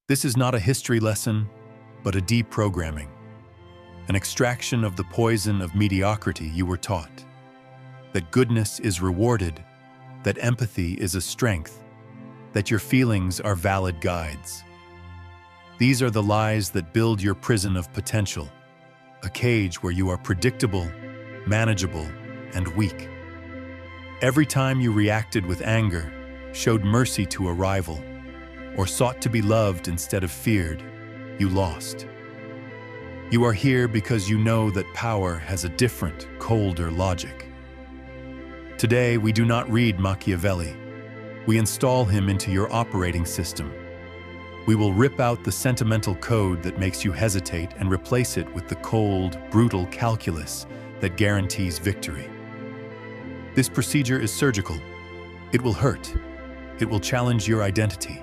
This is not a history lesson, but a deprogramming, an extraction of the poison of mediocrity you were taught. That goodness is rewarded, that empathy is a strength, that your feelings are valid guides. These are the lies that build your prison of potential, a cage where you are predictable, manageable, and weak. Every time you reacted with anger, showed mercy to a rival, or sought to be loved instead of feared, you lost. You are here because you know that power has a different, colder logic. Today, we do not read Machiavelli. We install him into your operating system. We will rip out the sentimental code that makes you hesitate and replace it with the cold, brutal calculus that guarantees victory. This procedure is surgical. It will hurt. It will challenge your identity.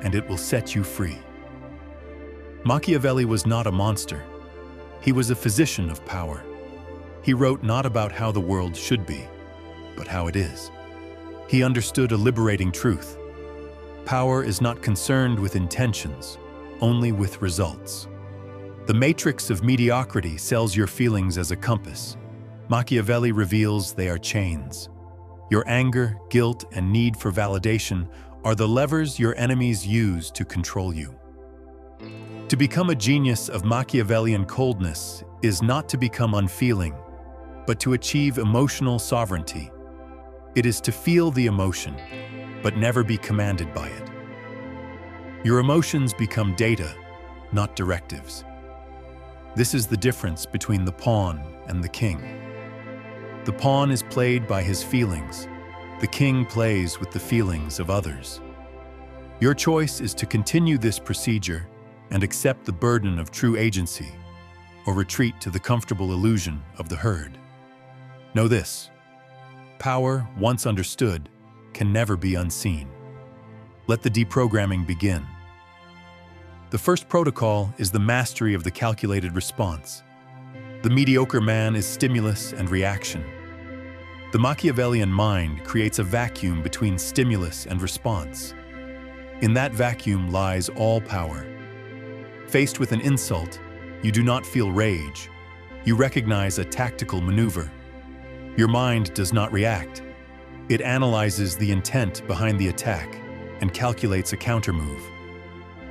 And it will set you free. Machiavelli was not a monster. He was a physician of power. He wrote not about how the world should be, but how it is. He understood a liberating truth. Power is not concerned with intentions, only with results. The matrix of mediocrity sells your feelings as a compass. Machiavelli reveals they are chains. Your anger, guilt, and need for validation are the levers your enemies use to control you. To become a genius of Machiavellian coldness is not to become unfeeling, but to achieve emotional sovereignty. It is to feel the emotion, but never be commanded by it. Your emotions become data, not directives. This is the difference between the pawn and the king. The pawn is played by his feelings. The king plays with the feelings of others. Your choice is to continue this procedure and accept the burden of true agency, or retreat to the comfortable illusion of the herd. Know this: power, once understood, can never be unseen. Let the deprogramming begin. The first protocol is the mastery of the calculated response. The mediocre man is stimulus and reaction. The Machiavellian mind creates a vacuum between stimulus and response. In that vacuum lies all power. Faced with an insult, you do not feel rage. You recognize a tactical maneuver. Your mind does not react. It analyzes the intent behind the attack and calculates a countermove.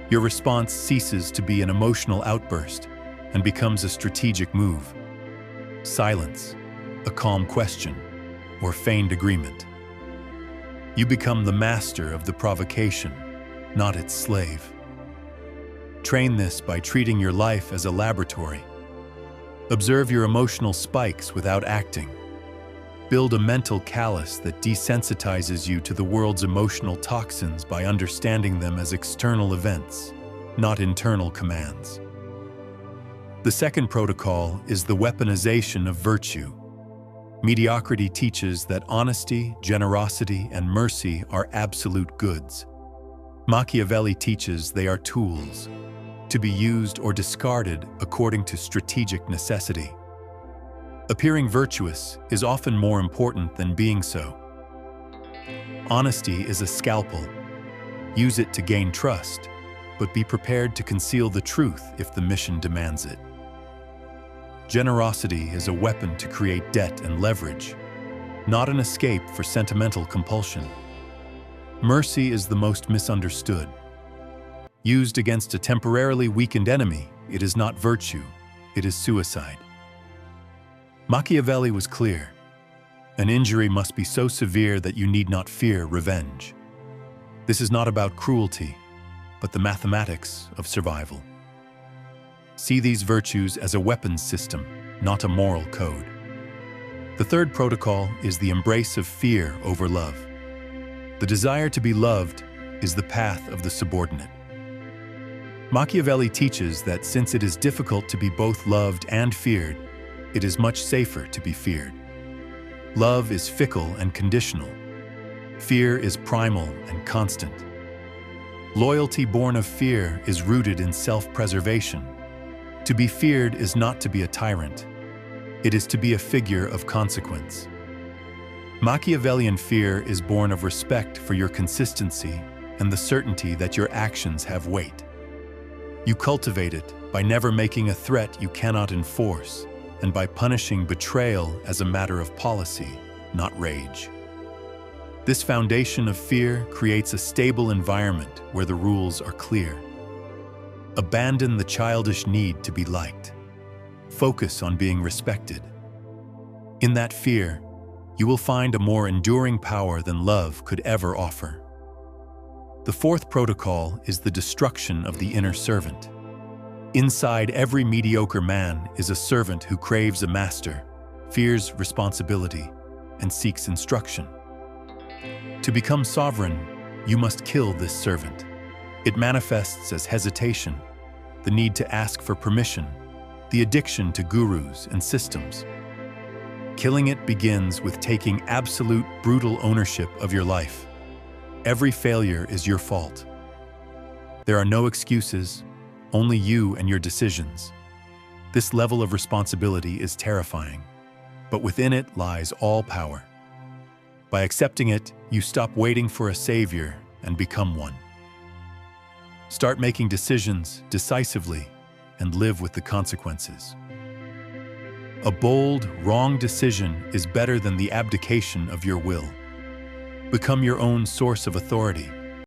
Your response ceases to be an emotional outburst and becomes a strategic move. Silence, a calm question, or feigned agreement. You become the master of the provocation, not its slave. Train this by treating your life as a laboratory. Observe your emotional spikes without acting. Build a mental callus that desensitizes you to the world's emotional toxins by understanding them as external events, not internal commands. The second protocol is the weaponization of virtue. Mediocrity teaches that honesty, generosity, and mercy are absolute goods. Machiavelli teaches they are tools, to be used or discarded according to strategic necessity. Appearing virtuous is often more important than being so. Honesty is a scalpel. Use it to gain trust, but be prepared to conceal the truth if the mission demands it. Generosity is a weapon to create debt and leverage, not an escape for sentimental compulsion. Mercy is the most misunderstood. Used against a temporarily weakened enemy, it is not virtue, it is suicide. Machiavelli was clear. An injury must be so severe that you need not fear revenge. This is not about cruelty, but the mathematics of survival. See these virtues as a weapons system, not a moral code. The third protocol is the embrace of fear over love. The desire to be loved is the path of the subordinate. Machiavelli teaches that since it is difficult to be both loved and feared, it is much safer to be feared. Love is fickle and conditional. Fear is primal and constant. Loyalty born of fear is rooted in self-preservation. To be feared is not to be a tyrant. It is to be a figure of consequence. Machiavellian fear is born of respect for your consistency and the certainty that your actions have weight. You cultivate it by never making a threat you cannot enforce, and by punishing betrayal as a matter of policy, not rage. This foundation of fear creates a stable environment where the rules are clear. Abandon the childish need to be liked. Focus on being respected. In that fear, you will find a more enduring power than love could ever offer. The fourth protocol is the destruction of the inner servant. Inside every mediocre man is a servant who craves a master, fears responsibility, and seeks instruction. To become sovereign, you must kill this servant. It manifests as hesitation, the need to ask for permission, the addiction to gurus and systems. Killing it begins with taking absolute, brutal ownership of your life. Every failure is your fault. There are no excuses, only you and your decisions. This level of responsibility is terrifying, but within it lies all power. By accepting it, you stop waiting for a savior and become one. Start making decisions decisively and live with the consequences. A bold, wrong decision is better than the abdication of your will. Become your own source of authority.